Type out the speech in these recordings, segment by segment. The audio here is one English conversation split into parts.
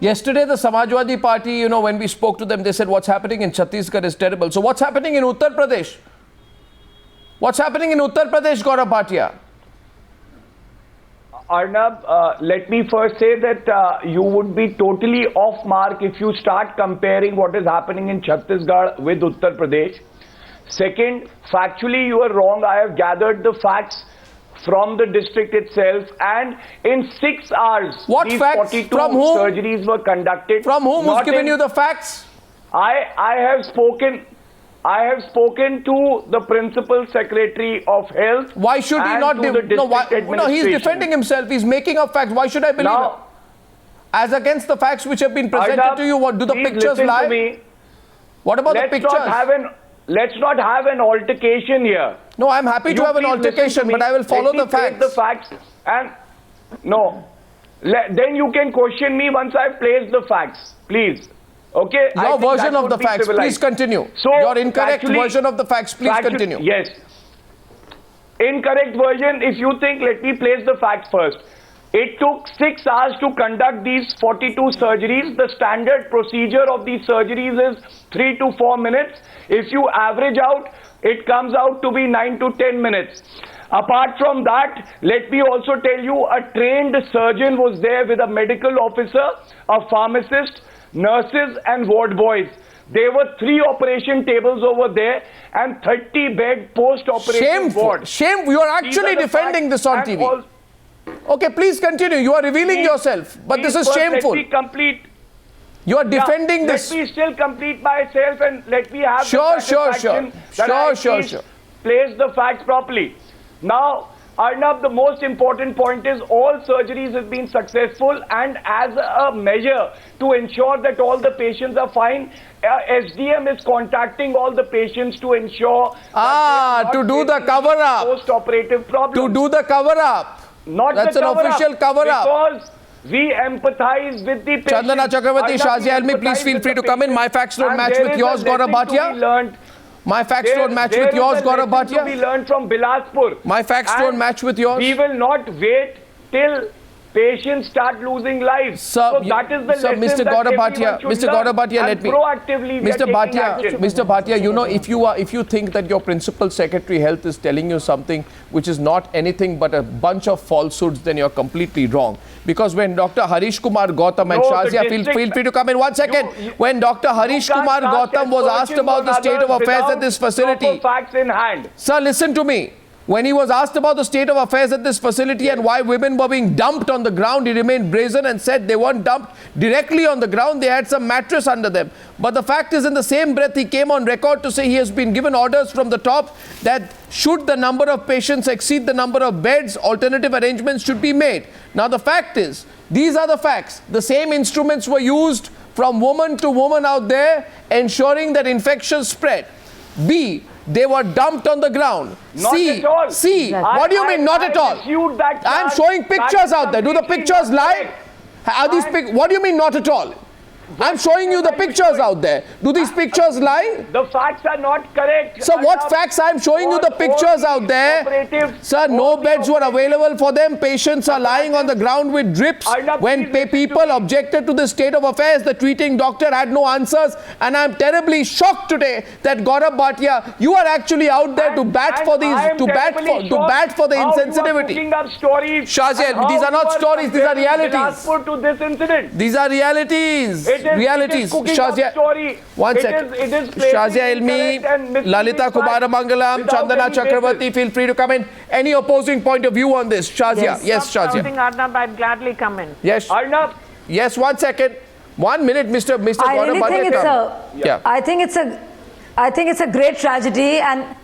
Yesterday, the Samajwadi Party, when we spoke to them, they said what's happening in Chhattisgarh is terrible. So what's happening in Uttar Pradesh? What's happening in Uttar Pradesh, Gaurav Bhatia? Arnab, let me first say that you would be totally off mark if you start comparing what is happening in Chhattisgarh with Uttar Pradesh. Second, factually you are wrong. I have gathered the facts from the district itself, and in 6 hours, what these facts? 42 From whom? surgeries were conducted. From whom has given you the facts? I have spoken to the Principal Secretary of Health. Why should he not? No, he's defending himself. He's making up facts. Why should I believe him? As against the facts which have been presented Arnab, to you, what do the pictures lie? What about the pictures? Let's not have an altercation here. No, I'm happy to have an altercation, but I will follow the facts. The facts and no, then you can question me once I've placed the facts, please. Okay. Your version of the facts, please continue. So your incorrect version of the facts, please continue. Yes. Incorrect version, if you think, let me place the facts first. It took 6 hours to conduct these 42 surgeries. The standard procedure of these surgeries is 3 to 4 minutes. If you average out, it comes out to be 9 to 10 minutes. Apart from that, let me also tell you, a trained surgeon was there with a medical officer, a pharmacist, nurses and ward boys. There were 3 operation tables over there and 30-bed post-operation ward. Shameful. You are actually defending this on TV. Okay, please continue. You are revealing yourself, but this is shameful. Let me complete. You are defending this. Let me still complete myself and let me have the satisfaction that I place the facts properly. Now, Arnab, the most important point is all surgeries have been successful, and as a measure to ensure that all the patients are fine, SDM is contacting all the patients to ensure to do the cover-up. Post-operative problems. To do the cover-up. That's an official cover-up. Because we empathize with the patient. Chandana Chakraborty, Shazia Ilmi, please feel free to come in. My facts don't match with yours, Gaurav Bhatia. My facts don't match with yours, Gaurav Bhatia. We learned from Bilaspur. My facts don't match with yours. We will not wait till patients start losing lives. So that is the lesson Mr. Gaurav Bhatia, Mr. Gaurav Bhatia, let me. Mr. Bhatia, if you think that your Principal Secretary Health is telling you something which is not anything but a bunch of falsehoods, then you're completely wrong. Because when Dr. Harish Kumar Gautam and Shazia, feel free to come in 1 second. When Dr. Harish Kumar Gautam was asked about the state of affairs at this facility, facts in hand. Sir, listen to me. When he was asked about the state of affairs at this facility and why women were being dumped on the ground, he remained brazen and said they weren't dumped directly on the ground, they had some mattress under them. But the fact is, in the same breath, he came on record to say he has been given orders from the top that should the number of patients exceed the number of beds, alternative arrangements should be made. Now, the fact is, these are the facts. The same instruments were used from woman to woman out there, ensuring that infections spread. B, they were dumped on the ground. C, what do you mean not at all? I'm showing pictures out there. Do the pictures lie? Are these what do you mean not at all? I'm showing you the pictures out there. Do these pictures lie? The facts are not correct. Sir, what facts? I'm showing you the pictures out there. Sir, no beds were available for them. Patients are lying on the ground with drips. When people objected to the state of affairs, the treating doctor had no answers. And I'm terribly shocked today that Gaurav Bhatia, you are actually out there to bat for these, to bat for the insensitivity. Shazia, these are not stories. These are realities. These are realities. Shazia, 1 second. Shazia Ilmi, Lalitha Kumaramangalam, Chandana Chakraborty, feel free to come in. Any opposing point of view on this? Shazia, yes, Shazia. Arnab, I'd gladly come in. Yes, Arnab. Yes, 1 second. 1 minute, Mr. Gaurav Bhatia. I think it's a great tragedy, and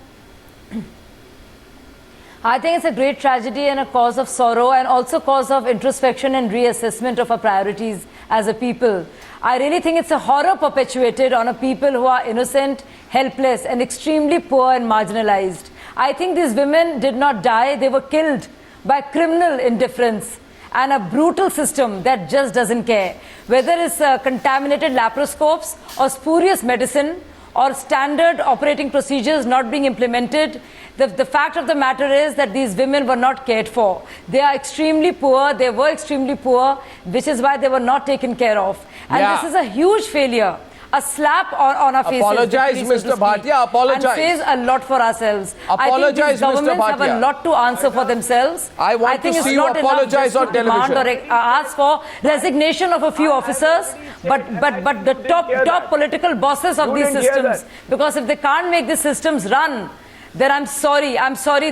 I think it's a great tragedy and a cause of sorrow, and also cause of introspection and reassessment of our priorities as a people. I really think it's a horror perpetuated on a people who are innocent, helpless, and extremely poor and marginalized. I think these women did not die, they were killed by criminal indifference and a brutal system that just doesn't care. Whether it's contaminated laparoscopes or spurious medicine or standard operating procedures not being implemented. The fact of the matter is that these women were not cared for. They are extremely poor. They were extremely poor, which is why they were not taken care of. And this is a huge failure. A slap on our faces. Apologize, Mr. Bhatia, apologize. And says a lot for ourselves. Apologize, I think these Mr. governments have a lot to answer for themselves. I want to see you apologize on television. Or ask for resignation of a few officers, but the top political bosses of these systems. Because if they can't make these systems run, then I'm sorry,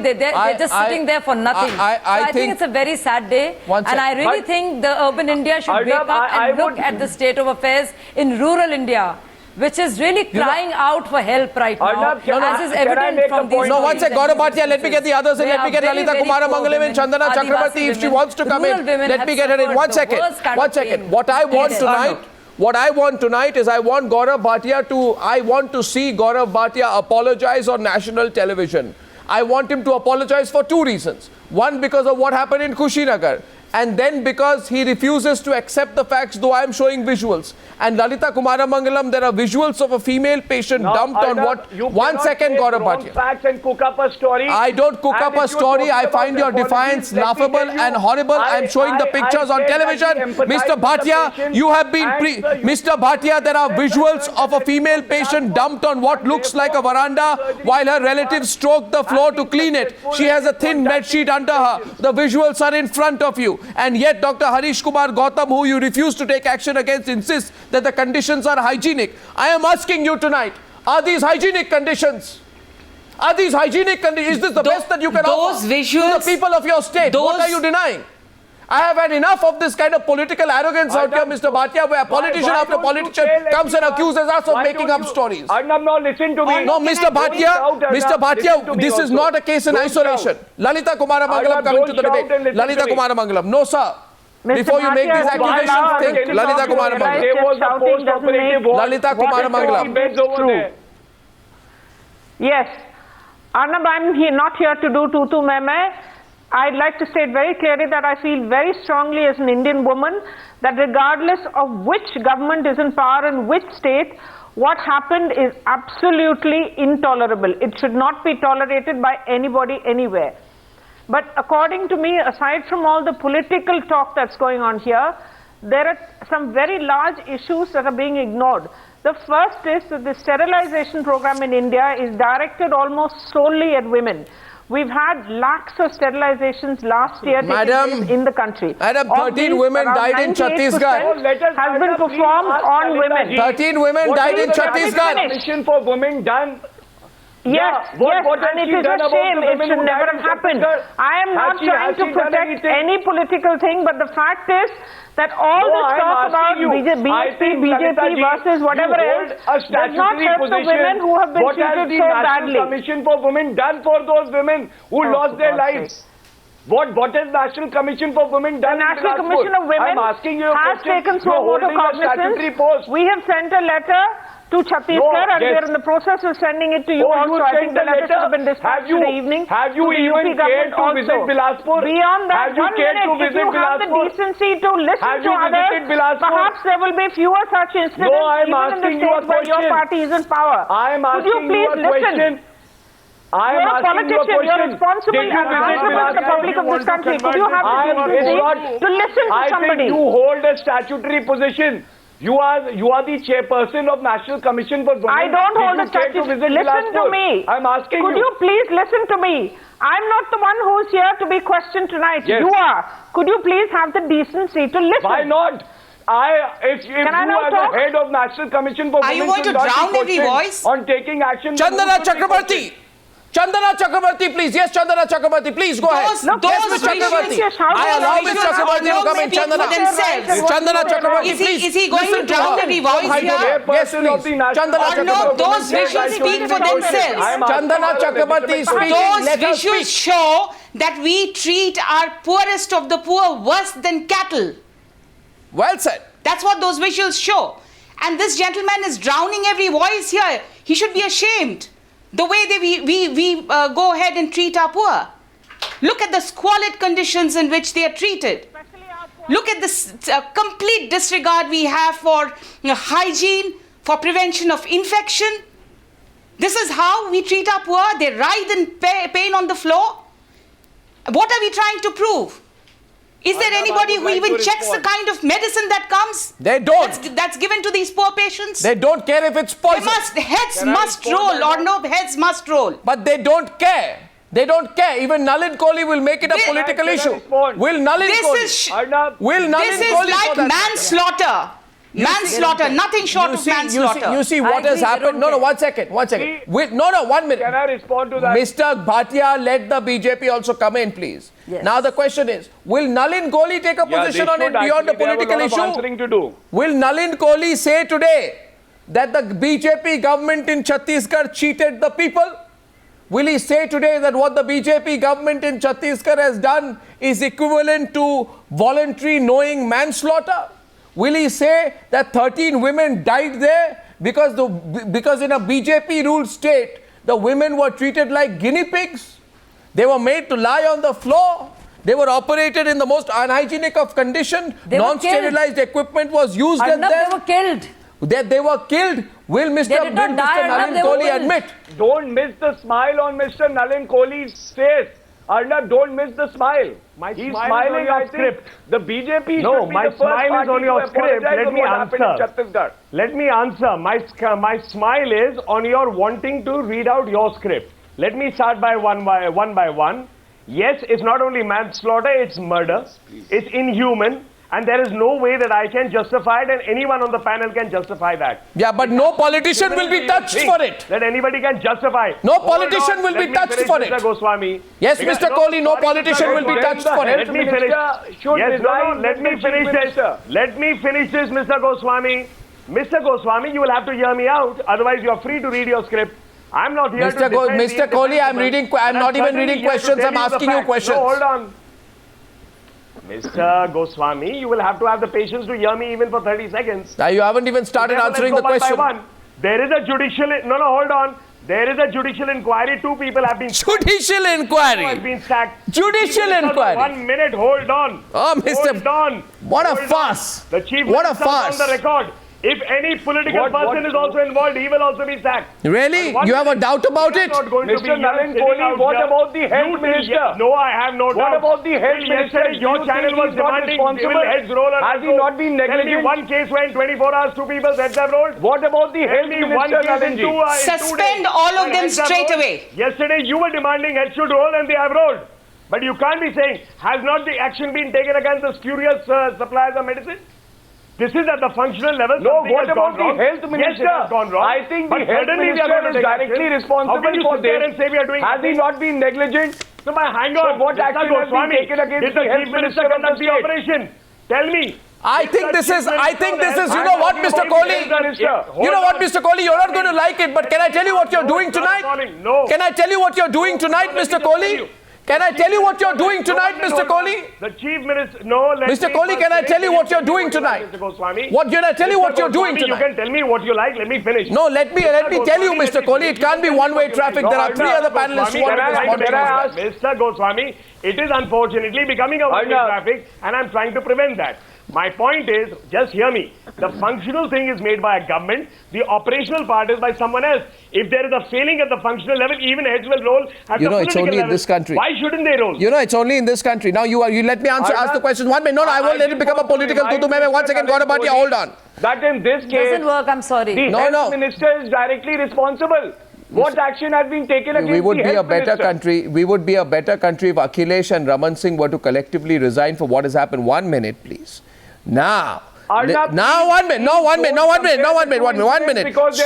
they're just sitting there for nothing. I think it's a very sad day, and I really think the urban India should wake up and look at the state of affairs in rural India, which is really crying out for help right now, as is evident from these... No, one second, Gaurav Bhatia, let me get the others in. Let me get Lalitha Kumaramangalam and Chandana Chakraborty if she wants to come in. Let me get her in. 1 second. 1 second. What I want tonight is I want Gaurav Bhatia to see Gaurav Bhatia apologize on national television. I want him to apologize for 2 reasons. One, because of what happened in Kushinagar. And then because he refuses to accept the facts, though I am showing visuals. And Lalitha Kumaramangalam, there are visuals of a female patient dumped on what... 1 second, Gaurav Bhatia. Facts and cook up a story. I don't cook up a story. I find your defiance laughable and horrible. I am showing the pictures on television. Mr. Bhatia, you have been... Mr. Bhatia, there are visuals of a female patient dumped on what looks like a veranda while her relatives stroke the floor to clean it. She has a thin bed sheet under her. The visuals are in front of you. And yet Dr. Harish Kumar Gautam, who you refuse to take action against, insists that the conditions are hygienic. I am asking you tonight, are these hygienic conditions? Are these hygienic conditions? Is this the best that you can offer to the people of your state? What are you denying? I have had enough of this kind of political arrogance out here, Mr. Bhatia, where politician after politician comes and accuses us of making up stories. Arnab, now listen to me. No, Mr. Bhatia, this is not a case in isolation. Lalita Kumaramangalam coming to the debate. Lalita Kumaramangalam. No, sir. Before you make these accusations, think. Lalita Kumaramangalam. Lalita Kumaramangalam. Yes. Arnab, I'm not here to do tutu meme. I'd like to state very clearly that I feel very strongly as an Indian woman that regardless of which government is in power in which state, what happened is absolutely intolerable. It should not be tolerated by anybody anywhere. But according to me, aside from all the political talk that's going on here, there are some very large issues that are being ignored. The first is that the sterilization program in India is directed almost solely at women. We've had lakhs of sterilizations last year in the country. Madam, 13 women died in Chhattisgarh. Has been performed on women. 13 women died in Chhattisgarh. Commission for women done. Yes, and it is a shame. It should never have happened. I am not trying to protect any political thing, but the fact is that all this talk about BJP versus whatever else does not help the women who have been treated so badly. What has the National Commission for Women done for those women who lost their lives? What has National Commission for Women done? The National Commission of Women has taken suo motu cognizance. We have sent a letter to Chhattisgarh, and we are in the process of sending it to you also. I think the letter should have been dispatched in the evening. Have you even cared to visit Bilaspur? Beyond that, if you have the decency to listen to others, perhaps there will be fewer such incidents even in the state where your party is in power. Could you please listen? You're a politician, you're responsible and answerable to the public of this country. Could you have the decency to listen to somebody? I think you hold a statutory position. You are the chairperson of National Commission for Women. I don't hold a statutory. Listen to me. I'm asking you. Could you please listen to me? I'm not the one who's here to be questioned tonight. Yes. You are. Could you please have the decency to listen? Why not? If you are the head of National Commission for Women, are you going to drown every voice on taking action? Chandana Chakraborty. Chandana Chakraborty, please. Yes, Chandana Chakraborty, please go ahead. Those Chakraborty. I allow Ms. Chakraborty to come in. Chandana Chakraborty, please. Is he going to drown every voice here? Yes, please. Chandana Chakraborty. No, those visuals speak for themselves. Chandana Chakraborty, speak. Those visuals show that we treat our poorest of the poor worse than cattle. Well said. That's what those visuals show. And this gentleman is drowning every voice here. He should be ashamed. The way we go ahead and treat our poor. Look at the squalid conditions in which they are treated. Look at this complete disregard we have for hygiene, for prevention of infection. This is how we treat our poor. They writhe in pain on the floor. What are we trying to prove? Is there anybody who even checks the kind of medicine that comes? They don't. That's given to these poor patients? They don't care if it's poison. Heads must roll, or no, heads must roll. But they don't care. They don't care. Even Nalin Kohli will make it a political issue. Will Nalin Kohli? This is like manslaughter. Manslaughter, nothing short of manslaughter. You see what has happened? No, 1 second. 1 second. No, 1 minute. Can I respond to that? Mr. Bhatia, let the BJP also come in, please. Yes. Now the question is, will Nalin Kohli take a position on it beyond the political issue? Will Nalin Kohli say today that the BJP government in Chhattisgarh cheated the people? Will he say today that what the BJP government in Chhattisgarh has done is equivalent to voluntary knowing manslaughter? Will he say that 13 women died there because in a BJP-ruled state, the women were treated like guinea pigs? They were made to lie on the floor. They were operated in the most unhygienic of conditions. Non-sterilized equipment was used at them. They were killed. They were killed. Will Mr. Nalin Kohli admit? Don't miss the smile on Mr. Nalin Kohli's face. Arnab, don't miss the smile. He's smiling on your script. The BJP No, should be my the first smile is on your party to script. apologize Let for me what happened in answer. Chhattisgarh. Let me answer. My smile is on your wanting to read out your script. Let me start by one by one. Yes, it's not only manslaughter, it's murder. It's inhuman. And there is no way that I can justify it, and anyone on the panel can justify that. Yeah, but no politician will be touched for it. That anybody can justify. No politician will be touched for it. Mr. Goswami. Yes, Mr. Kohli, no politician will be touched for it. Let me finish. Yes, let me finish this. Let me finish this, Mr. Goswami. Mr. Goswami, you will have to hear me out. Otherwise, you are free to read your script. I'm not here to defend Mr. Kohli, I'm not even reading questions. I'm asking you questions. No, hold on. Mr. Goswami, you will have to have the patience to hear me even for 30 seconds. You haven't even started answering the question. There is a judicial... No, hold on. There is a judicial inquiry. 2 people have been... Judicial inquiry? ...have been sacked. Judicial inquiry? 1 minute, hold on. Oh, Mr. Hold on. What a farce. The chief what a minister farce. on the record. If any political person is also involved, he will also be sacked. Really? You have a doubt about it? Mr. Nalin Kohli, what about the health minister? No, I have no doubt. What about the health minister? Your channel was demanding heads roll. Has he not been negligent? Tell me one case where in 24 hours 2 people's heads have rolled. What about the health minister, Nalinji? Suspend all of them straight away. Yesterday you were demanding heads should roll and they have rolled. But you can't be saying, has not the action been taken against the spurious suppliers of medicine? This is at the functional level. No, what about the health minister? Yes, has gone wrong. I think the health minister is directly responsible for this. Has he not been negligent? So, hang on. So what action has been taken against the health minister of the operation? Tell me. I think this is, you know what, Mr. Kohli? You know what, Mr. Kohli, you're not going to like it, but can I tell you what you're doing tonight? No. Can I tell you what you're doing tonight, Mr. Kohli? Can I tell you what you're doing tonight, Mr. Kohli? The Chief Minister, no, Mr. Kohli, can I tell you what you're doing tonight? What can I tell you what you're doing tonight? You can tell me what you like. Let me finish. No, let me tell you, Mr. Kohli. It can't be one-way traffic. There are 3 other panelists who want to respond to this. Mr. Goswami, it is unfortunately becoming a one-way traffic, and I'm trying to prevent that. My point is, just hear me. The functional thing is made by a government. The operational part is by someone else. If there is a failing at the functional level, even heads will roll at the political level. It's only in this country. Why shouldn't they roll? It's only in this country. Now you let me ask the question. 1 minute. No, I won't let it become a political tutu. 1 second, Gaurav Bhatia, hold on. That in this case, doesn't work. I'm sorry. The health minister is directly responsible. What action has been taken against we would the be a health better minister? country. We would be a better country if Akhilesh and Raman Singh were to collectively resign for what has happened. 1 minute, please. Now, Arnab, one minute.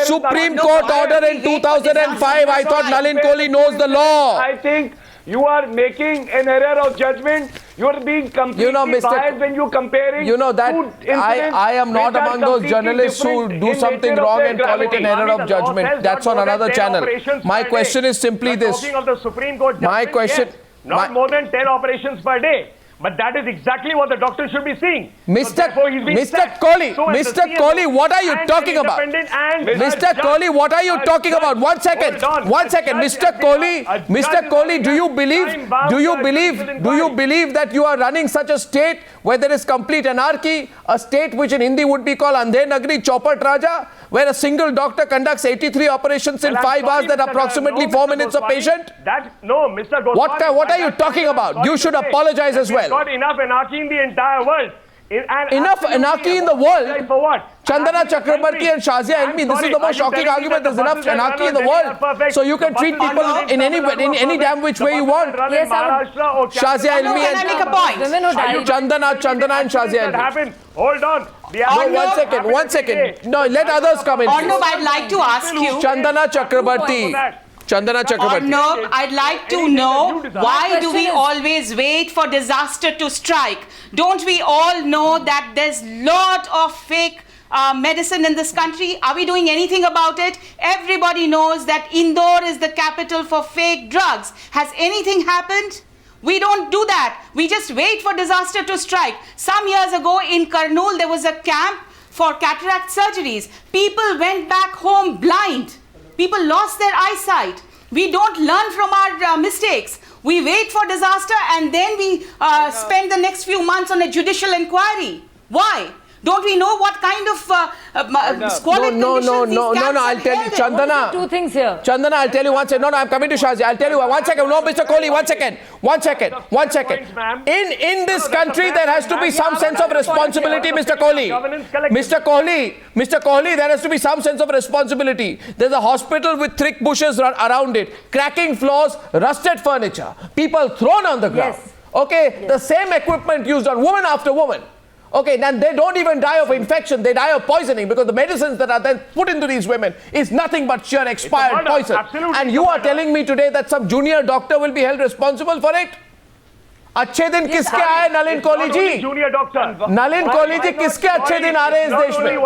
Supreme Court order in 2005. I thought Nalin Kohli knows the law. I think you are making an error of judgment. You are being completely biased when you're comparing. I am not among those journalists who do something wrong and call it an error of judgment. That's on another channel. My question is simply this. Talking of the Supreme Court judgment, My question. Not more than 10 operations per day. But that is exactly what the doctor should be seeing. Mr. Kohli, Mr. Kohli, what are you talking about? Mr. Kohli, what are you talking about? 1 second. 1 second. Mr. Kohli, do you believe that you are running such a state where there is complete anarchy, a state which in Hindi would be called Andhe Nagri Chaupat Raja, where a single doctor conducts 83 operations in 5 hours that are approximately 4 minutes a patient? No, Mr. Goswami. What are you talking about? You should apologize as well. Got enough anarchy in the entire world. Enough anarchy in the world? For what? Chandana Chakraborty and Shazia Ilmi, this is the most shocking argument. There's enough anarchy in the world. So you can treat people in any damn which way you want. Yes, Shazia Ilmi Can I make a point? Women who died. Chandana and Shazia Ilmi. Hold on. No, 1 second. No, let others come in. Arnab, I'd like to ask you. Chandana Chakraborty. Arnab, I'd like to know, why do we always wait for disaster to strike? Don't we all know that there's lot of fake medicine in this country? Are we doing anything about it? Everybody knows that Indore is the capital for fake drugs. Has anything happened? We don't do that. We just wait for disaster to strike. Some years ago in Kurnool, there was a camp for cataract surgeries. People went back home blind. People lost their eyesight. We don't learn from our mistakes. We wait for disaster and then we spend the next few months on a judicial inquiry. Why? Don't we know what kind of squalid conditions these camps I'll tell you, Chandana. Two things here. Chandana, I'll tell you 1 second. No, I'm coming to Shazia. I'll tell you 1 second. No, Mr. Kohli, 1 second. 1 second. 1 second. In this country, there has to be some sense of responsibility, Mr. Kohli. Mr. Kohli, there has to be some sense of responsibility. There's a hospital with thick bushes around it, cracking floors, rusted furniture, people thrown on the ground. Yes. Okay, the same equipment used on woman after woman. Okay, then they don't even die of infection, they die of poisoning because the medicines that are then put into these women is nothing but sheer expired poison. And you are telling me today that some junior doctor will be held responsible for it? अच्छे दिन किसके आए Nalin Kohli ji? Junior doctor. Nalin Kohli ji किसके अच्छे दिन आ रहे हैं इस देश में?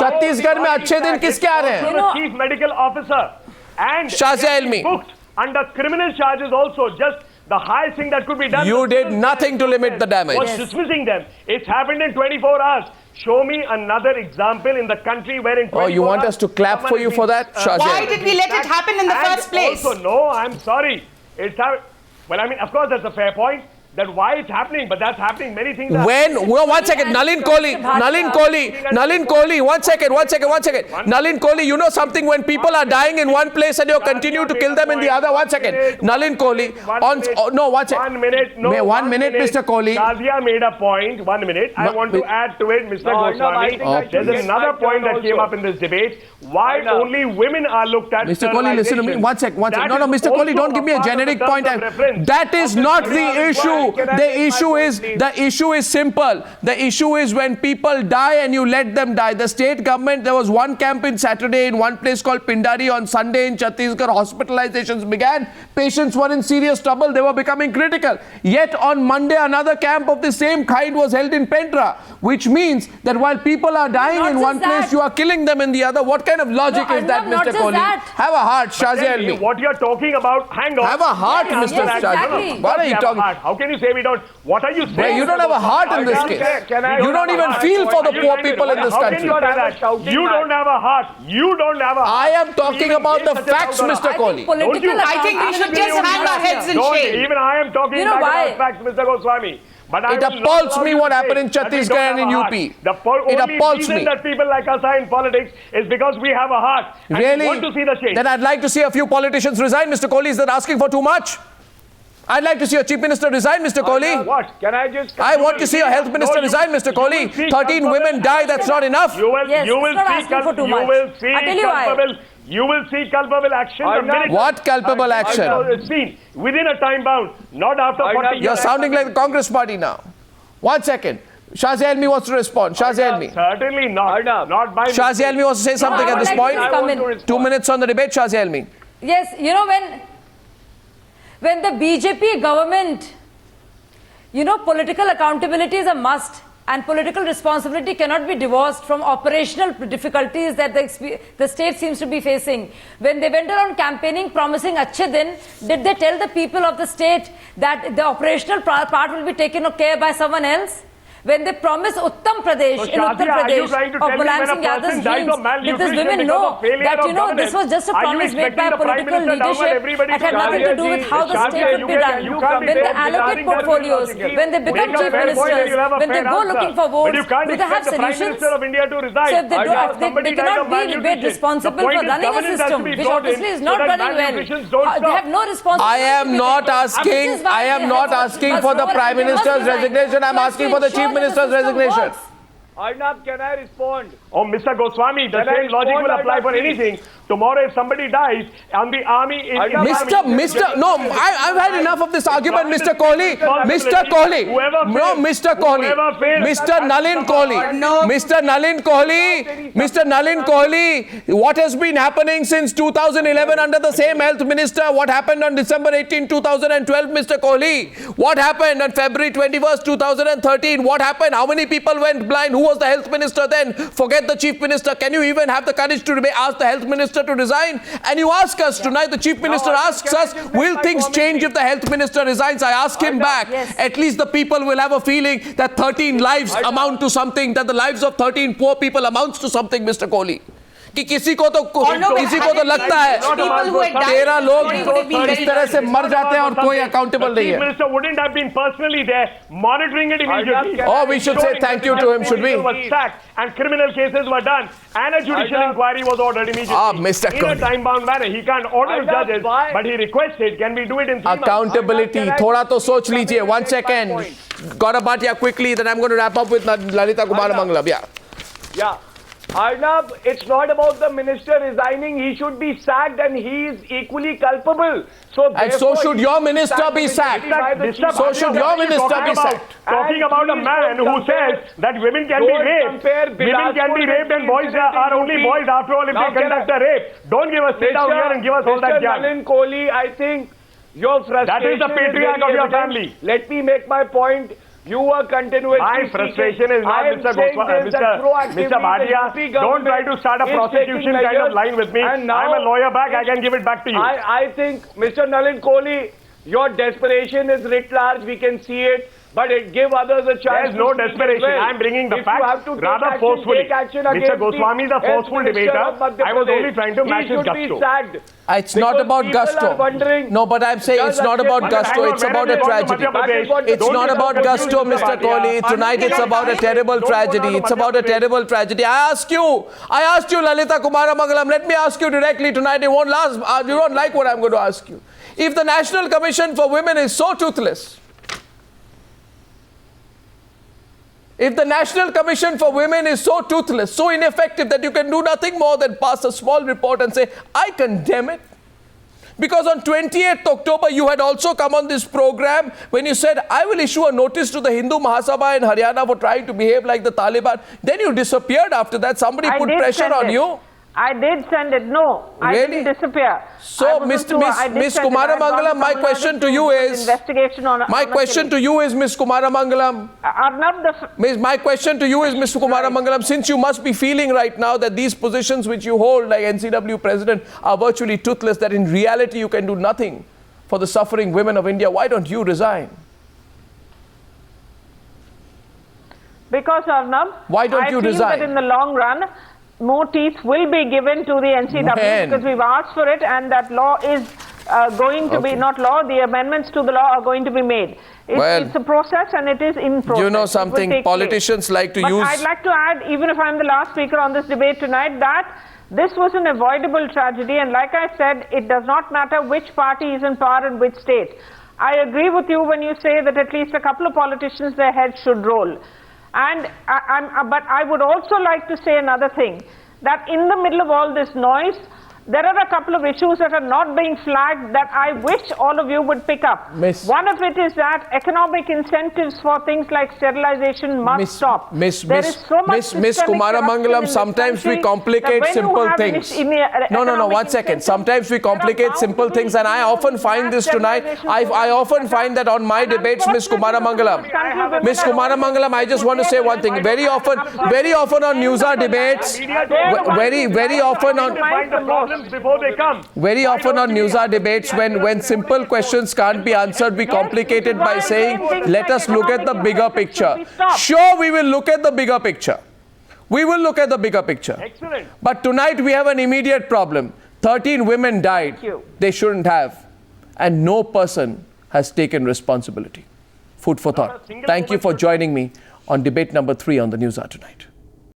छत्तीसगढ़ में अच्छे दिन किसके आ रहे हैं? Chief medical officer and Shazia Ilmi. booked under criminal charges also. Just the highest thing that could be done. You did nothing to limit the damage. Was dismissing them. It's happened in 24 hours. Show me another example in the country where in 24 Oh, you want hours, us to clap for you for that? Shazia Why Ilmi. did we let it happen in the first place? Also, no, I'm sorry. Well, I mean, of course, that's a fair point. That why it's happening, but that's happening. Many things. Well, 1 second, Nalin Kohli, 1 second. Nalin Kohli, you know something, when people are dying in one place and you continue to kill them in the other. 1 second, Nalin Kohli, 1 second. 1 minute, Mr. Kohli. Shazia made a point, 1 minute. I want to add to it, Mr. Goswami. There's another point that came up in this debate. Why only women are looked at? Mr. Kohli, listen to me. 1 second. No, Mr. Kohli, don't give me a generic point. That is not the issue. The issue is simple. The issue is when people die and you let them die. The state government, there was one camp in Saturday in one place called Pindari. On Sunday in Chhattisgarh, hospitalizations began. Patients were in serious trouble. They were becoming critical. Yet on Monday, another camp of the same kind was held in Pendra, which means that while people are dying in one place, you are killing them in the other. What kind of logic is that, Mr. Kohli? Have a heart, Shazia Ilmi. What you're talking about, hang on. Have a heart, Mr. Shazia. What are you talking about? How can you say we don't? What are you saying? You don't have a heart in this case. You don't even feel for the poor people in this country. You don't have a heart. You don't have a heart. I am talking about the facts, Mr. Kohli. I think we should just hang our heads in shame. Even I am talking about facts, Mr. Goswami. But it appalls me what happened in Chhattisgarh and in UP. It appalls me. That people like us are in politics is because we have a heart. Really? Want to see the change. Then I'd like to see a few politicians resign, Mr. Kohli. Is that asking for too much? I'd like to see a chief minister resign, Mr. Kohli. What? Can I just... I want to see a health minister resign, Mr. Kohli. 13 women die, that's not enough. You will see culpable action. What culpable action? Within a time bound, not after 40 years. You're sounding like the Congress party now. 1 second. Shazia Ilmi wants to respond. Shazia Ilmi. Certainly not. Not by Shazia Ilmi wants to say something at this point. 2 minutes on the debate, Shazia Ilmi. Yes, you know, when the BJP government, you know, political accountability is a must. And political responsibility cannot be divorced from operational difficulties that the state seems to be facing. When they went around campaigning promising Achhe Din, did they tell the people of the state that the operational part will be taken care by someone else? When they promised Uttar Pradesh, in Uttar Pradesh, of balancing the other's dreams, did these women know that, this was just a promise made by a political leadership? It had nothing to do with how the state would be run. When they allocate portfolios, when they become chief ministers, when they go looking for votes, do they have solutions? So if they do, they cannot be made responsible for running a system, which obviously is not running well. They have no responsibility. I am not asking for the Prime Minister's resignation. I am asking for the Chief Minister's resignation. Arnab, can I respond? Oh, Mr. Goswami, the same logic will apply for anything. Tomorrow, if somebody dies, and the army... I've had enough of this argument, Mr. Kohli. Mr. Kohli. Mr. Nalin Kohli, what has been happening since 2011 under the same health minister? What happened on December 18, 2012, Mr. Kohli? What happened on February 21st, 2013? What happened? How many people went blind? Who was the health minister then? Forget the chief minister. Can you even have the courage to ask the health minister to resign? And you ask us tonight, the chief minister asks us, will things change if the health minister resigns? I ask him back. At least the people will have a feeling that 13 lives amount to something, that the lives of 13 poor people amounts to something, Mr. Kohli. कि किसी को तो लगता है 13 लोग इस तरह से मर जाते हैं और कोई accountable नहीं है. Minister wouldn't have been personally there monitoring it immediately. Oh, we should say thank you to him, should we? Was sacked and criminal cases were done and a judicial inquiry was ordered immediately. Mr. In a time-bound manner. He can't order judges, but he requested. Can we do it in 3 months? Accountability. थोड़ा तो सोच लीजिए. 1 second. Gaurav Bhatia, quickly. Then I'm going to wrap up with Lalitha Kumaramangalam. Yeah. Arnab, it's not about the minister resigning. He should be sacked and he is equally culpable. And so should your minister be sacked. So should your minister be sacked. Talking about a man who says that women can be raped. Women can be raped and boys are only boys after all if they conduct a rape. Don't give us sit down here and give us all that junk. Nalin Kohli, I think your frustration... That is the patriarch of your family. Let me make my point. You were continuously... My frustration is not Mr. Bhatia. Don't try to start a prosecution kind of line with me. I'm a lawyer back. I can give it back to you. I think, Mr. Nalin Kohli, your desperation is writ large. We can see it. But give others a chance. There's no desperation. Well. I'm bringing the facts rather forcefully. Mr. Goswami is a forceful debater. I was only trying to match his gusto. It's not about gusto. No, but I'm saying it's not about gusto. It's about a tragedy. It's not about gusto, Mr. Kohli. Tonight it's about a terrible tragedy. It's about a terrible tragedy. I asked you, Lalitha Kumaramangalam, let me ask you directly tonight. You won't like what I'm going to ask you. If the National Commission for Women is so toothless, if the National Commission for Women is so toothless, so ineffective that you can do nothing more than pass a small report and say, I condemn it. Because on 28th October, you had also come on this program when you said, I will issue a notice to the Hindu Mahasabha in Haryana for trying to behave like the Taliban. Then you disappeared after that. Somebody put pressure on you. I did send it. No, I didn't disappear. So, Miss Kumaramangalam, my question to you is... My question to you is, Miss Kumaramangalam... My question to you is, Miss Kumaramangalam, since you must be feeling right now that these positions which you hold, like NCW President, are virtually toothless, that in reality you can do nothing for the suffering women of India, why don't you resign? Because, Arnab, why don't you resign? I feel that in the long run, more teeth will be given to the NCW because we've asked for it, and that law is going to be, not law, the amendments to the law are going to be made. It's a process and it is in process. You know something, politicians like to use... I'd like to add, even if I'm the last speaker on this debate tonight, that this was an avoidable tragedy, and like I said, it does not matter which party is in power in which state. I agree with you when you say that at least a couple of politicians, their heads should roll. And but I would also like to say another thing, that in the middle of all this noise, there are a couple of issues that are not being flagged that I wish all of you would pick up. One of it is that economic incentives for things like sterilization must stop. Miss Kumaramangalam, sometimes we complicate simple things. No, 1 second. Sometimes we complicate simple things, and I often find this tonight. I often find that on my debates, Miss Kumaramangalam, I just want to say one thing. Very often on Newshour debates, very often on before they come. Very often on Newshour debates, when simple questions can't be answered, we complicate it by saying, let us look at the bigger picture. Sure, we will look at the bigger picture. We will look at the bigger picture. Excellent. But tonight we have an immediate problem. 13 women died. They shouldn't have. And no person has taken responsibility. Food for thought. Thank you for joining me on debate number 3 on the Newshour tonight.